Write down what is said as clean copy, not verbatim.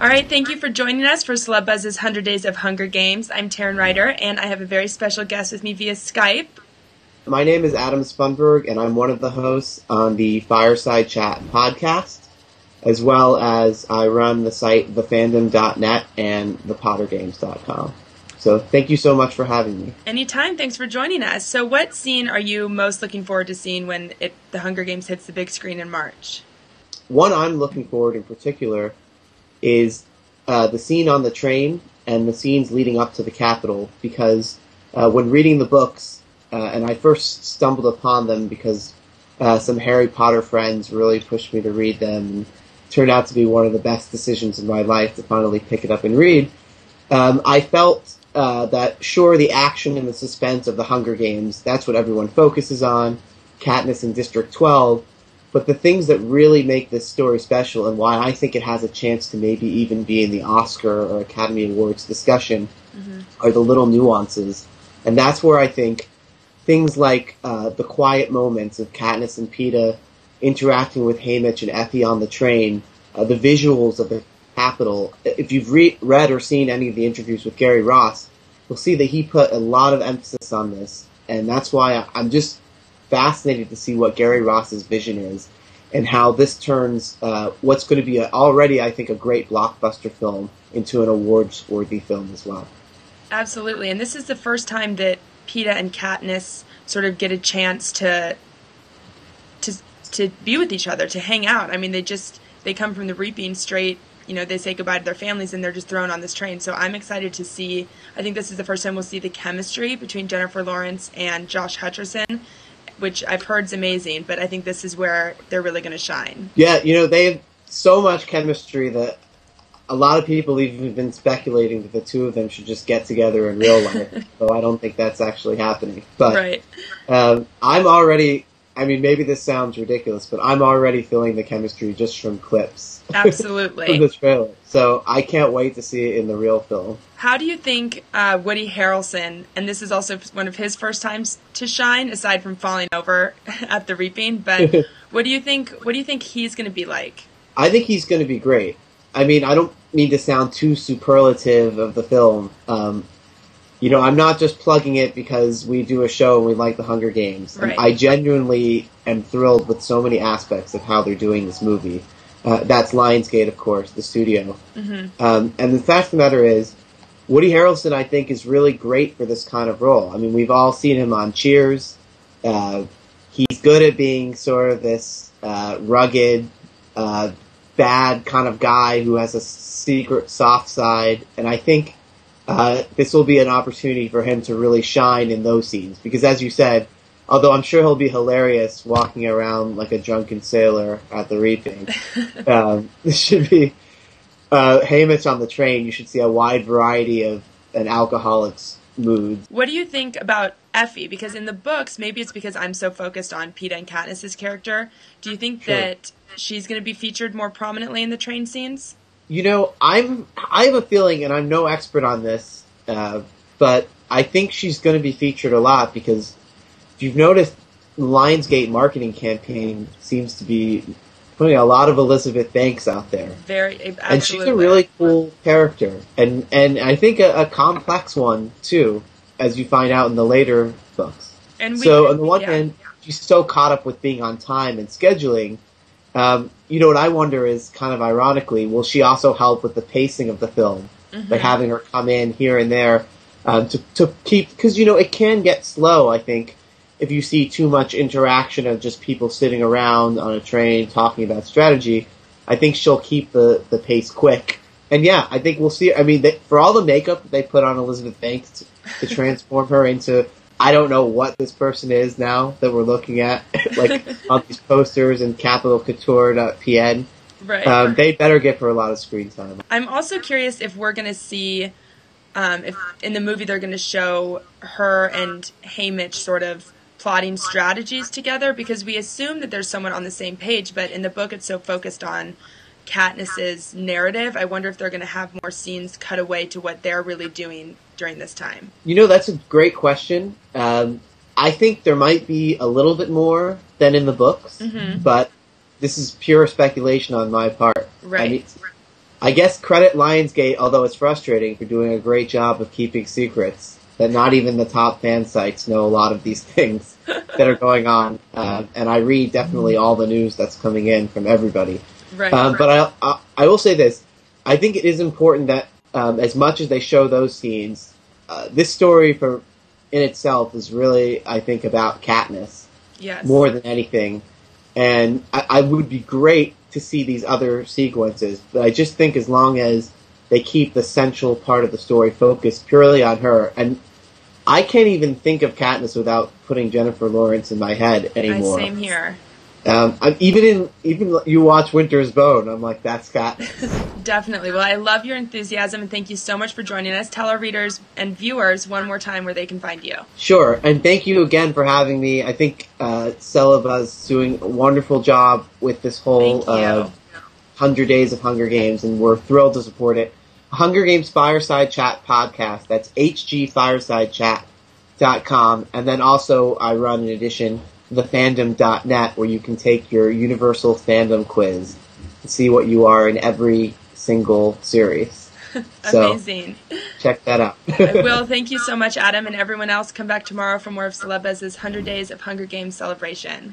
All right, thank you for joining us for Celebuzz's 100 Days of Hunger Games. I'm Taryn Ryder, and I have a very special guest with me via Skype. My name is Adam Spunberg, and I'm one of the hosts on the Fireside Chat podcast, as well as I run the site thefandom.net and thepottergames.com. So thank you so much for having me. Anytime. Thanks for joining us. So what scene are you most looking forward to seeing when the Hunger Games hits the big screen in March? One I'm looking forward in particular is the scene on the train and the scenes leading up to the Capitol, because when reading the books, and I first stumbled upon them because some Harry Potter friends really pushed me to read them, and turned out to be one of the best decisions in my life to finally pick it up and read. I felt that, sure, the action and the suspense of the Hunger Games, that's what everyone focuses on, Katniss in District 12, but the things that really make this story special and why I think it has a chance to maybe even be in the Oscar or Academy Awards discussion are the little nuances. And that's where I think things like the quiet moments of Katniss and Peeta interacting with Haymitch and Effie on the train, the visuals of the Capitol. If you've read or seen any of the interviews with Gary Ross, you'll see that he put a lot of emphasis on this, and that's why I'm just fascinated to see what Gary Ross's vision is and how this turns what's going to be already, I think, a great blockbuster film into an awards-worthy film as well. Absolutely, and this is the first time that Peeta and Katniss sort of get a chance to be with each other, to hang out. I mean, they come from the reaping straight. You know, they say goodbye to their families and they're just thrown on this train. So I'm excited to see, I think this is the first time we'll see the chemistry between Jennifer Lawrence and Josh Hutcherson, which I've heard is amazing, but I think this is where they're really going to shine. Yeah, you know, they have so much chemistry that a lot of people have even been speculating that the two of them should just get together in real life. So I don't think that's actually happening. But right. I'm already, I mean, maybe this sounds ridiculous, but I'm already feeling the chemistry just from clips. Absolutely. From the trailer. So I can't wait to see it in the real film. How do you think Woody Harrelson, and this is also one of his first times to shine, aside from falling over at the reaping, but what do you think he's going to be like? I think he's going to be great. I mean, I don't mean to sound too superlative of the film. You know, I'm not just plugging it because we do a show and we like the Hunger Games. Right. I genuinely am thrilled with so many aspects of how they're doing this movie. That's Lionsgate, of course, the studio. And the fact of the matter is, Woody Harrelson, I think, is really great for this kind of role. I mean, we've all seen him on Cheers. He's good at being sort of this rugged, bad kind of guy who has a secret soft side. And I think this will be an opportunity for him to really shine in those scenes. Because as you said, although I'm sure he'll be hilarious walking around like a drunken sailor at the reaping, this should be Haymitch on the train. You should see a wide variety of an alcoholic's moods. What do you think about Effie? Because in the books, maybe it's because I'm so focused on Peeta and Katniss's character. Do you think that she's going to be featured more prominently in the train scenes? You know, I have a feeling, and I'm no expert on this, but I think she's going to be featured a lot because if you've noticed, the Lionsgate marketing campaign seems to be putting a lot of Elizabeth Banks out there. Absolutely. And she's a really cool character, and I think a complex one, too, as you find out in the later books. And on the one hand, she's so caught up with being on time and scheduling. You know, what I wonder is, kind of ironically, will she also help with the pacing of the film by having her come in here and there to keep, because, you know, it can get slow, I think, if you see too much interaction of just people sitting around on a train talking about strategy. I think she'll keep the pace quick. And yeah, I think we'll see. I mean, for all the makeup that they put on Elizabeth Banks to transform her into, I don't know what this person is now that we're looking at, like on these posters and capitalcouture.pn. Right. They better give her a lot of screen time. I'm also curious if we're going to see, if in the movie they're going to show her and Haymitch sort of plotting strategies together, because we assume that there's someone on the same page, but in the book it's so focused on Katniss's narrative. I wonder if they're going to have more scenes cut away to what they're really doing during this time. You know, that's a great question. I think there might be a little bit more than in the books, but this is pure speculation on my part. Right. I mean, I guess credit Lionsgate, although it's frustrating, for doing a great job of keeping secrets. That not even the top fan sites know a lot of these things that are going on. And I read definitely all the news that's coming in from everybody. Right. But I will say this. I think it is important that as much as they show those scenes, this story in itself is really, I think, about Katniss. Yes. More than anything. And I would be great to see these other sequences, but I just think as long as they keep the central part of the story focused purely on her, and I can't even think of Katniss without putting Jennifer Lawrence in my head anymore. Same here. Even you watch Winter's Bone, I'm like, that's Katniss. Definitely. Well, I love your enthusiasm, and thank you so much for joining us. Tell our readers and viewers one more time where they can find you. Sure, and thank you again for having me. I think Celebuzz is doing a wonderful job with this whole 100 Days of Hunger Games, and we're thrilled to support it. Hunger Games Fireside Chat podcast, that's hgfiresidechat.com, and then also I run, in addition, thefandom.net, where you can take your universal fandom quiz and see what you are in every single series. Amazing. So, check that out. Well, thank you so much, Adam, and everyone else. Come back tomorrow for more of Celebuzz's 100 Days of Hunger Games celebration.